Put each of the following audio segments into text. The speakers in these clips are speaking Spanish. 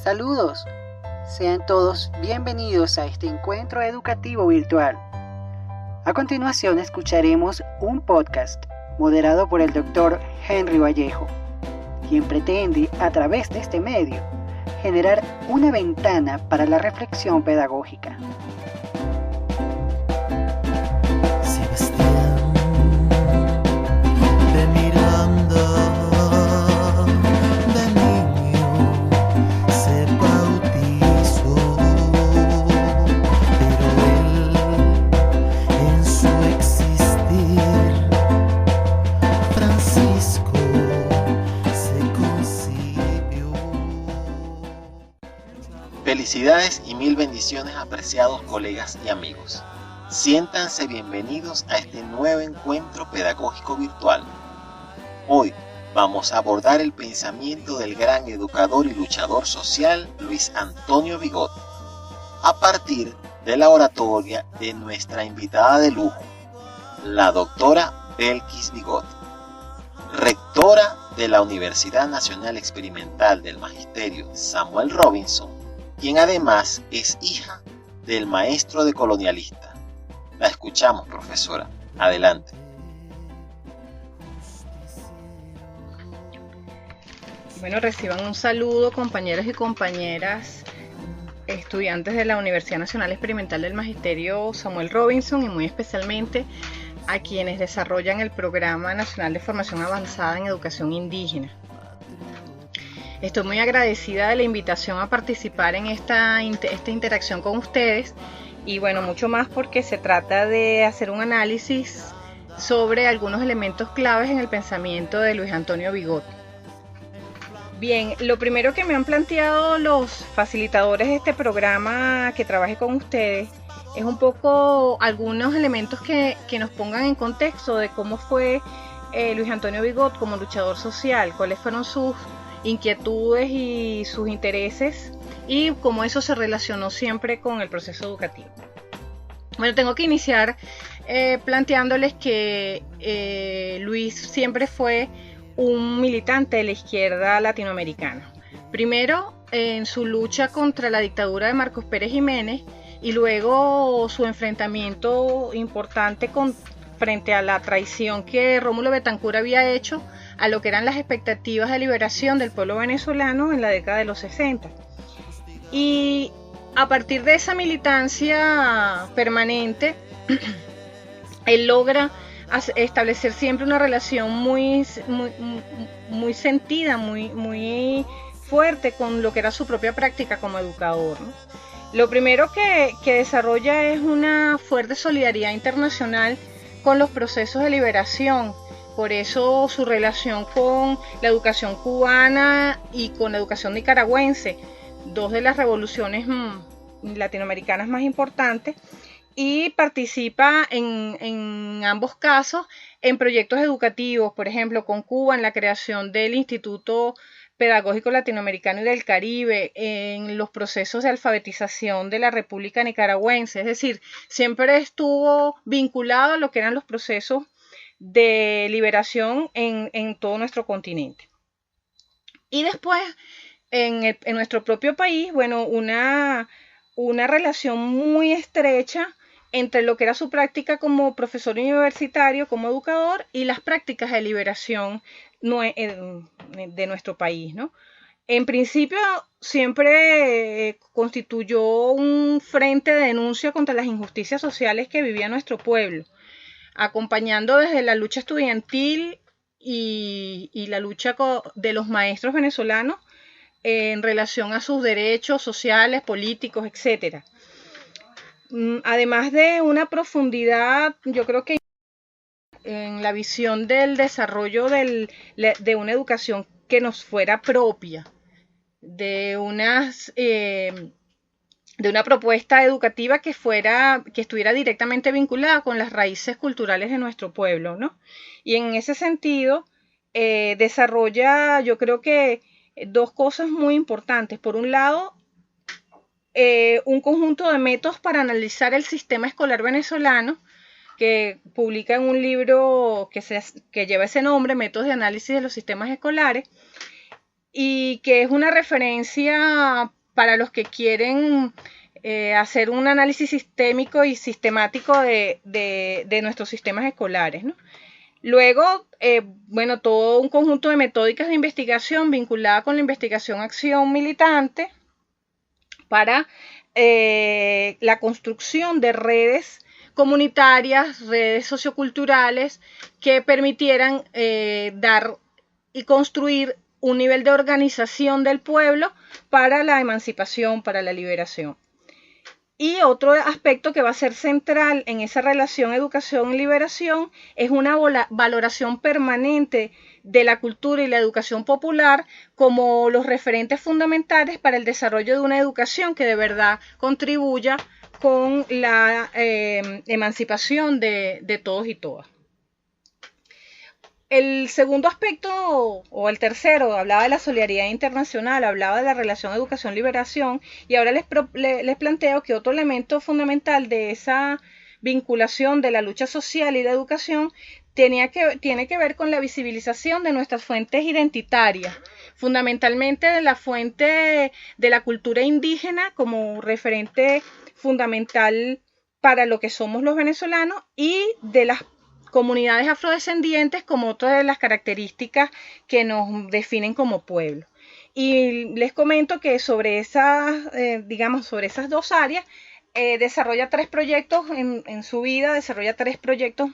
Saludos, sean todos bienvenidos a este encuentro educativo virtual. A continuación escucharemos un podcast moderado por el Dr. Henry Vallejo, quien pretende, a través de este medio, generar una ventana para la reflexión pedagógica. Felicidades y mil bendiciones, apreciados colegas y amigos. Siéntanse bienvenidos a este nuevo encuentro pedagógico virtual. Hoy vamos a abordar el pensamiento del gran educador y luchador social Luis Antonio Vigot, a partir de la oratoria de nuestra invitada de lujo, la doctora Belkis Vigot, rectora de la Universidad Nacional Experimental del Magisterio Samuel Robinson, quien además es hija del maestro de colonialista. La escuchamos, profesora. Adelante. Bueno, reciban un saludo, compañeros y compañeras, estudiantes de la Universidad Nacional Experimental del Magisterio Samuel Robinson, y muy especialmente a quienes desarrollan el Programa Nacional de Formación Avanzada en Educación Indígena. Estoy muy agradecida de la invitación a participar en esta interacción con ustedes, y bueno, mucho más porque se trata de hacer un análisis sobre algunos elementos claves en el pensamiento de Luis Antonio Vigot. Bien, lo primero que me han planteado los facilitadores de este programa que trabaje con ustedes es un poco algunos elementos que nos pongan en contexto de cómo fue Luis Antonio Vigot como luchador social, cuáles fueron sus inquietudes y sus intereses, y cómo eso se relacionó siempre con el proceso educativo. Bueno, tengo que iniciar planteándoles que Luis siempre fue un militante de la izquierda latinoamericana. Primero en su lucha contra la dictadura de Marcos Pérez Jiménez, y luego su enfrentamiento importante frente a la traición que Rómulo Betancourt había hecho a lo que eran las expectativas de liberación del pueblo venezolano en la década de los 60. Y a partir de esa militancia permanente, él logra establecer siempre una relación muy sentida, muy fuerte con lo que era su propia práctica como educador, ¿no? Lo primero que desarrolla es una fuerte solidaridad internacional con los procesos de liberación. Por eso su relación con la educación cubana y con la educación nicaragüense, dos de las revoluciones latinoamericanas más importantes, y participa en ambos casos en proyectos educativos, por ejemplo, con Cuba en la creación del Instituto Pedagógico Latinoamericano y del Caribe, en los procesos de alfabetización de la República Nicaragüense. Es decir, siempre estuvo vinculado a lo que eran los procesos de liberación en todo nuestro continente. Y después, en nuestro propio país, bueno, una relación muy estrecha entre lo que era su práctica como profesor universitario, como educador, y las prácticas de liberación de nuestro país, ¿no? En principio, siempre constituyó un frente de denuncia contra las injusticias sociales que vivía nuestro pueblo, acompañando desde la lucha estudiantil y la lucha de los maestros venezolanos en relación a sus derechos sociales, políticos, etc. Además de una profundidad, yo creo que en la visión del desarrollo de una educación que nos fuera propia, de una propuesta educativa que estuviera directamente vinculada con las raíces culturales de nuestro pueblo, ¿no? Y en ese sentido desarrolla, yo creo que dos cosas muy importantes. Por un lado, un conjunto de métodos para analizar el sistema escolar venezolano, que publica en un libro que lleva ese nombre, Métodos de Análisis de los Sistemas Escolares, y que es una referencia para los que quieren hacer un análisis sistémico y sistemático de nuestros sistemas escolares, ¿no? Luego, bueno, todo un conjunto de metódicas de investigación vinculada con la investigación-acción militante para la construcción de redes comunitarias, redes socioculturales que permitieran dar y construir un nivel de organización del pueblo para la emancipación, para la liberación. Y otro aspecto que va a ser central en esa relación educación-liberación es una valoración permanente de la cultura y la educación popular como los referentes fundamentales para el desarrollo de una educación que de verdad contribuya con la emancipación de todos y todas. El segundo aspecto, o el tercero, hablaba de la solidaridad internacional, hablaba de la relación educación-liberación, y ahora les planteo que otro elemento fundamental de esa vinculación de la lucha social y la educación tiene que ver con la visibilización de nuestras fuentes identitarias, fundamentalmente de la fuente de la cultura indígena como referente fundamental para lo que somos los venezolanos y de las comunidades afrodescendientes como otra de las características que nos definen como pueblo. Y les comento que sobre sobre esas dos áreas, desarrolla tres proyectos en su vida, desarrolla tres proyectos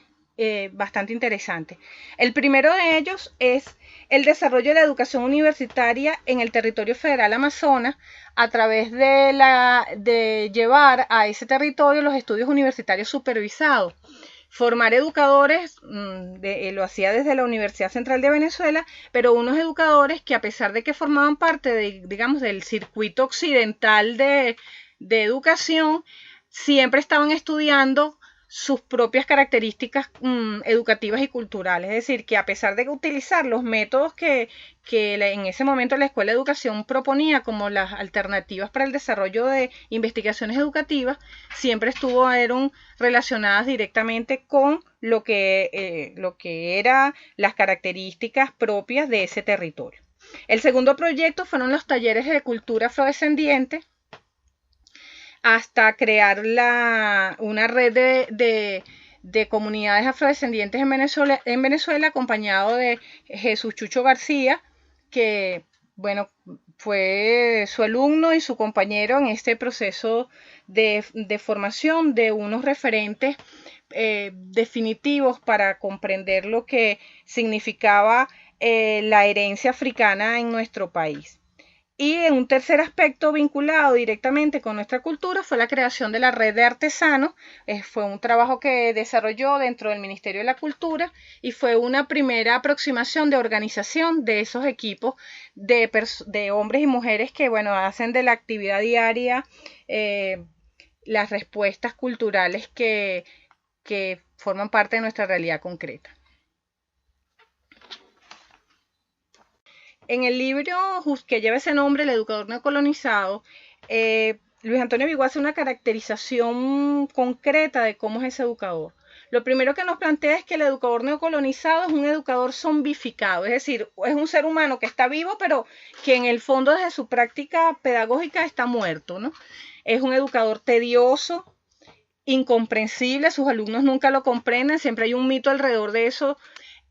bastante interesantes. El primero de ellos es el desarrollo de la educación universitaria en el territorio federal Amazonas a través de llevar a ese territorio los estudios universitarios supervisados. Formar educadores, lo hacía desde la Universidad Central de Venezuela, pero unos educadores que a pesar de que formaban parte del circuito occidental de educación, siempre estaban estudiando sus propias características educativas y culturales. Es decir, que a pesar de utilizar los métodos que en ese momento la Escuela de Educación proponía como las alternativas para el desarrollo de investigaciones educativas, siempre estuvieron relacionadas directamente con lo que eran las características propias de ese territorio. El segundo proyecto fueron los talleres de cultura afrodescendiente, hasta crear una red de comunidades afrodescendientes en Venezuela, acompañado de Jesús Chucho García, que bueno, fue su alumno y su compañero en este proceso de formación de unos referentes definitivos para comprender lo que significaba la herencia africana en nuestro país. Y en un tercer aspecto vinculado directamente con nuestra cultura fue la creación de la red de artesanos. Fue un trabajo que desarrolló dentro del Ministerio de la Cultura y fue una primera aproximación de organización de esos equipos de hombres y mujeres que, bueno, hacen de la actividad diaria las respuestas culturales que forman parte de nuestra realidad concreta. En el libro que lleva ese nombre, El educador neocolonizado, Luis Antonio Vigo hace una caracterización concreta de cómo es ese educador. Lo primero que nos plantea es que el educador neocolonizado es un educador zombificado, es decir, es un ser humano que está vivo, pero que en el fondo desde su práctica pedagógica está muerto, ¿no? Es un educador tedioso, incomprensible, sus alumnos nunca lo comprenden, siempre hay un mito alrededor de eso.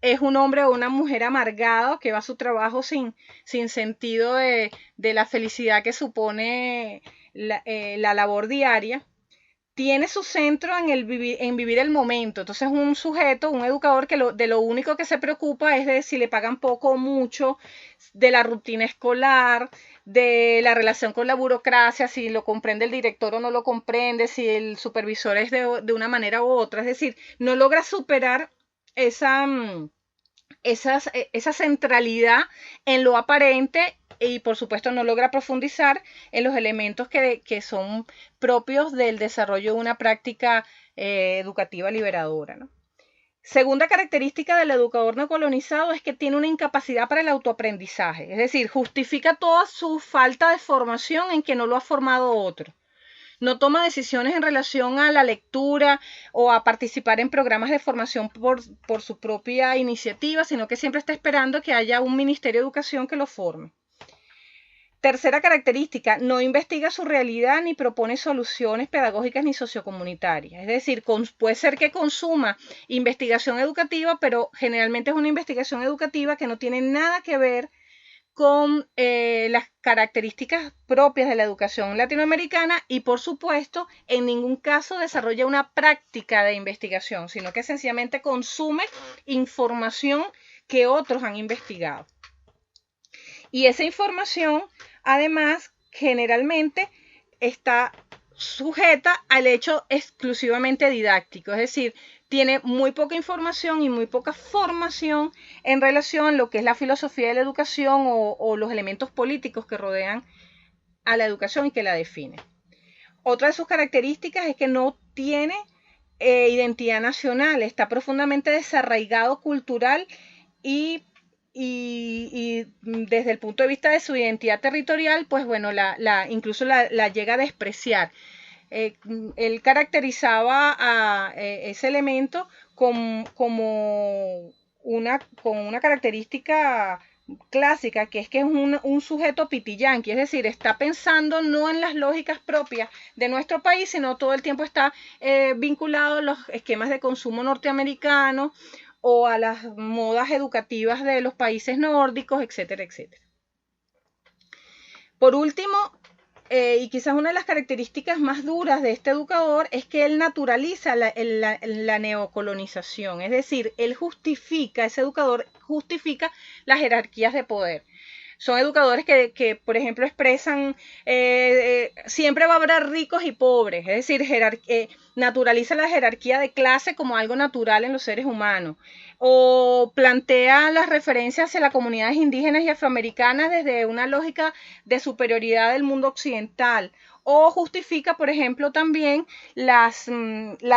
Es un hombre o una mujer amargado que va a su trabajo sin sentido de la felicidad que supone la labor diaria. Tiene su centro en vivir el momento. Entonces es un sujeto, un educador que de lo único que se preocupa es de si le pagan poco o mucho, de la rutina escolar, de la relación con la burocracia, si lo comprende el director o no lo comprende, si el supervisor es de una manera u otra. Es decir, no logra superar esa centralidad en lo aparente y por supuesto no logra profundizar en los elementos que son propios del desarrollo de una práctica educativa liberadora, ¿no? Segunda característica del educador no colonizado es que tiene una incapacidad para el autoaprendizaje, es decir, justifica toda su falta de formación en que no lo ha formado otro. No toma decisiones en relación a la lectura o a participar en programas de formación por su propia iniciativa, sino que siempre está esperando que haya un Ministerio de Educación que lo forme. Tercera característica, no investiga su realidad ni propone soluciones pedagógicas ni sociocomunitarias. Es decir, puede ser que consuma investigación educativa, pero generalmente es una investigación educativa que no tiene nada que ver con las características propias de la educación latinoamericana y, por supuesto, en ningún caso desarrolla una práctica de investigación, sino que sencillamente consume información que otros han investigado. Y esa información, además, generalmente está sujeta al hecho exclusivamente didáctico, es decir, tiene muy poca información y muy poca formación en relación a lo que es la filosofía de la educación o los elementos políticos que rodean a la educación y que la definen. Otra de sus características es que no tiene identidad nacional, está profundamente desarraigado cultural y desde el punto de vista de su identidad territorial, pues bueno, incluso la llega a despreciar. Él caracterizaba a ese elemento con una característica clásica, que es un sujeto pitiyanqui, es decir, está pensando no en las lógicas propias de nuestro país, sino todo el tiempo está vinculado a los esquemas de consumo norteamericanos o a las modas educativas de los países nórdicos, etcétera, etcétera. Por último, y quizás una de las características más duras de este educador es que él naturaliza la neocolonización, es decir, ese educador justifica las jerarquías de poder. Son educadores que por ejemplo, expresan siempre va a haber ricos y pobres, es decir, naturaliza la jerarquía de clase como algo natural en los seres humanos, o plantea las referencias hacia las comunidades indígenas y afroamericanas desde una lógica de superioridad del mundo occidental, o justifica, por ejemplo, también la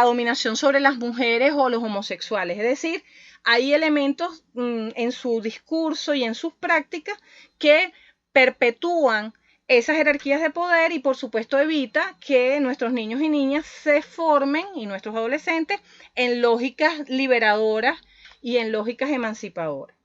dominación sobre las mujeres o los homosexuales, es decir, hay elementos en su discurso y en sus prácticas que perpetúan esas jerarquías de poder y, por supuesto, evita que nuestros niños y niñas se formen, y nuestros adolescentes, en lógicas liberadoras y en lógicas emancipadoras.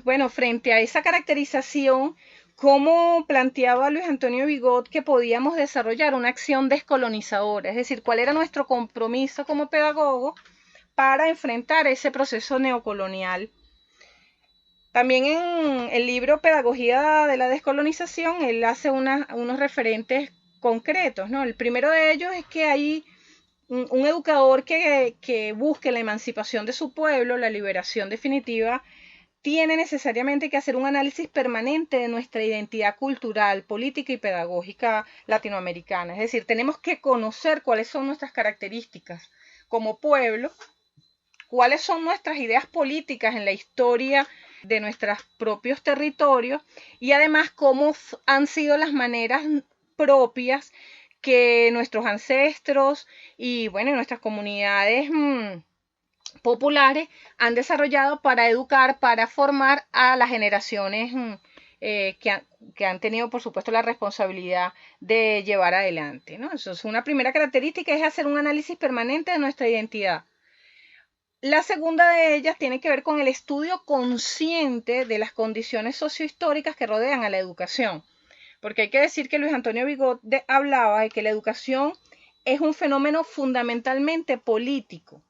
Bueno, frente a esa caracterización, ¿cómo planteaba Luis Antonio Vigot que podíamos desarrollar una acción descolonizadora? Es decir, ¿cuál era nuestro compromiso como pedagogo para enfrentar ese proceso neocolonial? También en el libro Pedagogía de la Descolonización, él hace unos referentes concretos, ¿no? El primero de ellos es que hay un educador que busque la emancipación de su pueblo, la liberación definitiva, tiene necesariamente que hacer un análisis permanente de nuestra identidad cultural, política y pedagógica latinoamericana. Es decir, tenemos que conocer cuáles son nuestras características como pueblo, cuáles son nuestras ideas políticas en la historia de nuestros propios territorios y además cómo han sido las maneras propias que nuestros ancestros y bueno, nuestras comunidades populares han desarrollado para educar, para formar a las generaciones que han tenido, por supuesto, la responsabilidad de llevar adelante, ¿no? Entonces, una primera característica es hacer un análisis permanente de nuestra identidad. La segunda de ellas tiene que ver con el estudio consciente de las condiciones sociohistóricas que rodean a la educación. Porque hay que decir que Luis Antonio Vigot hablaba de que la educación es un fenómeno fundamentalmente político.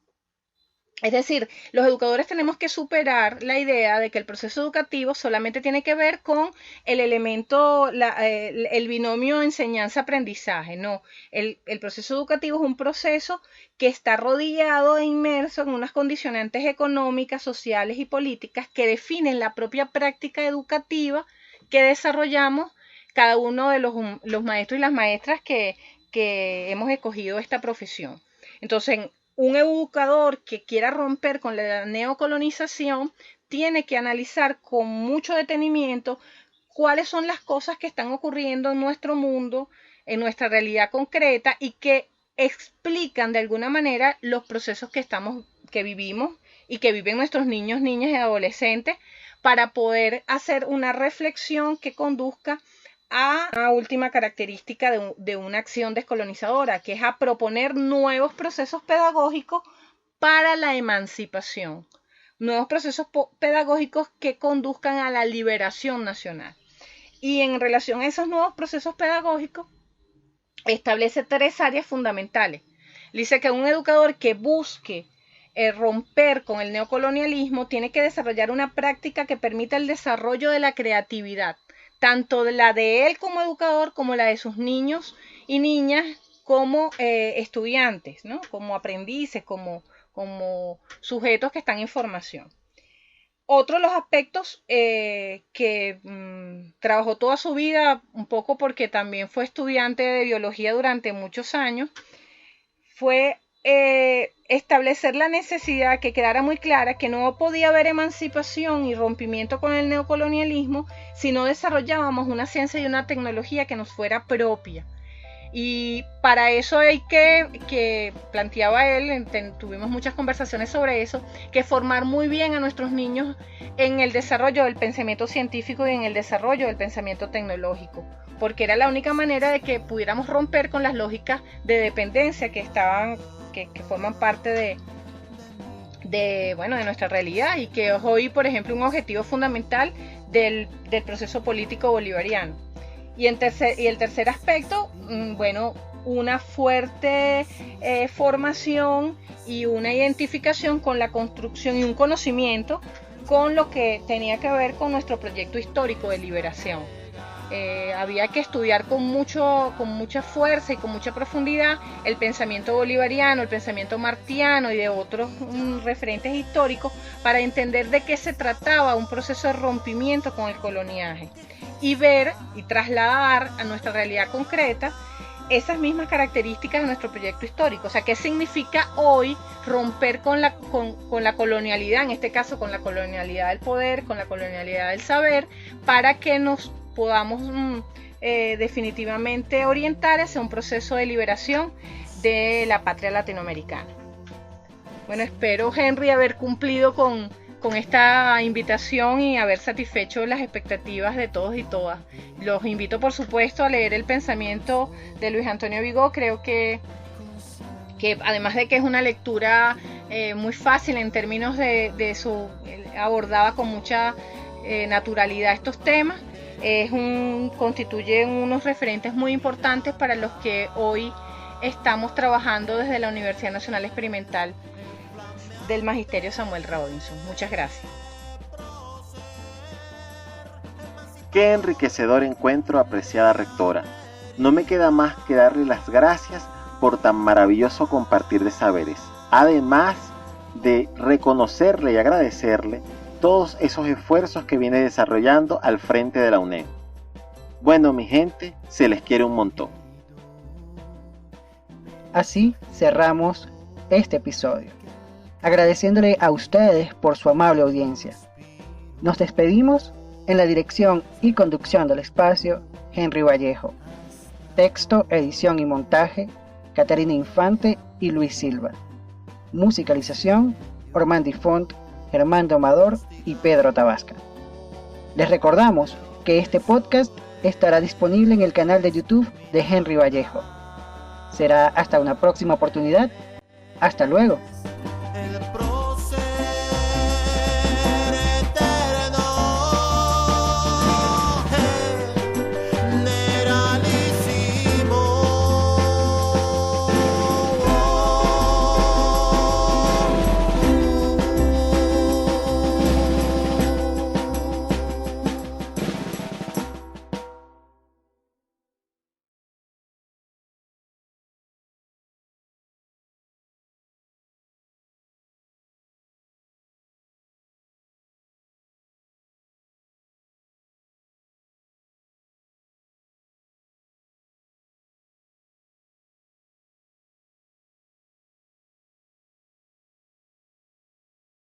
Es decir, los educadores tenemos que superar la idea de que el proceso educativo solamente tiene que ver con el elemento, el binomio enseñanza-aprendizaje. No, el proceso educativo es un proceso que está rodeado e inmerso en unas condicionantes económicas, sociales y políticas que definen la propia práctica educativa que desarrollamos cada uno de los maestros y las maestras que hemos escogido esta profesión. Entonces, un educador que quiera romper con la neocolonización tiene que analizar con mucho detenimiento cuáles son las cosas que están ocurriendo en nuestro mundo, en nuestra realidad concreta y que explican de alguna manera los procesos que vivimos y que viven nuestros niños, niñas y adolescentes para poder hacer una reflexión que conduzca a una última característica de una acción descolonizadora, que es a proponer nuevos procesos pedagógicos para la emancipación. nuevos procesos pedagógicos que conduzcan a la liberación nacional. Y en relación a esos nuevos procesos pedagógicos, establece 3 áreas fundamentales. Dice que un educador que busque romper con el neocolonialismo tiene que desarrollar una práctica que permita el desarrollo de la creatividad, tanto la de él como educador como la de sus niños y niñas como estudiantes, ¿no? Como aprendices, como sujetos que están en formación. Otro de los aspectos que trabajó toda su vida, un poco porque también fue estudiante de biología durante muchos años, fue establecer la necesidad que quedara muy clara que no podía haber emancipación y rompimiento con el neocolonialismo si no desarrollábamos una ciencia y una tecnología que nos fuera propia. Y para eso hay que planteaba él, tuvimos muchas conversaciones sobre eso, que formar muy bien a nuestros niños en el desarrollo del pensamiento científico y en el desarrollo del pensamiento tecnológico, porque era la única manera de que pudiéramos romper con las lógicas de dependencia que forman parte de nuestra realidad y que es hoy, por ejemplo, un objetivo fundamental del proceso político bolivariano. Y el tercer aspecto, una fuerte formación y una identificación con la construcción y un conocimiento con lo que tenía que ver con nuestro proyecto histórico de liberación. Había que estudiar con mucha fuerza y con mucha profundidad el pensamiento bolivariano, el pensamiento martiano y de otros referentes históricos para entender de qué se trataba un proceso de rompimiento con el coloniaje y ver y trasladar a nuestra realidad concreta esas mismas características de nuestro proyecto histórico. O sea, ¿qué significa hoy romper con la colonialidad, en este caso con la colonialidad del poder, con la colonialidad del saber, para que nos podamos definitivamente orientar hacia un proceso de liberación de la patria latinoamericana? Bueno, espero, Henry, haber cumplido con esta invitación y haber satisfecho las expectativas de todos y todas. Los invito, por supuesto, a leer el pensamiento de Luis Antonio Vigo. Creo que además de que es una lectura muy fácil en términos de su... abordaba con mucha naturalidad estos temas. Constituye unos referentes muy importantes para los que hoy estamos trabajando desde la Universidad Nacional Experimental del Magisterio Samuel Robinson. Muchas gracias. Qué enriquecedor encuentro, apreciada rectora. No me queda más que darle las gracias por tan maravilloso compartir de saberes, además de reconocerle y agradecerle todos esos esfuerzos que viene desarrollando al frente de la UNED. Bueno, mi gente, se les quiere un montón. Así cerramos este episodio, agradeciéndole a ustedes por su amable audiencia. Nos despedimos en la dirección y conducción del espacio, Henry Vallejo. Texto, edición y montaje, Catarina Infante y Luis Silva. Musicalización, Ormandi Font, Germán Domador y Pedro Tabasca. Les recordamos que este podcast estará disponible en el canal de YouTube de Henry Vallejo. Será hasta una próxima oportunidad. Hasta luego.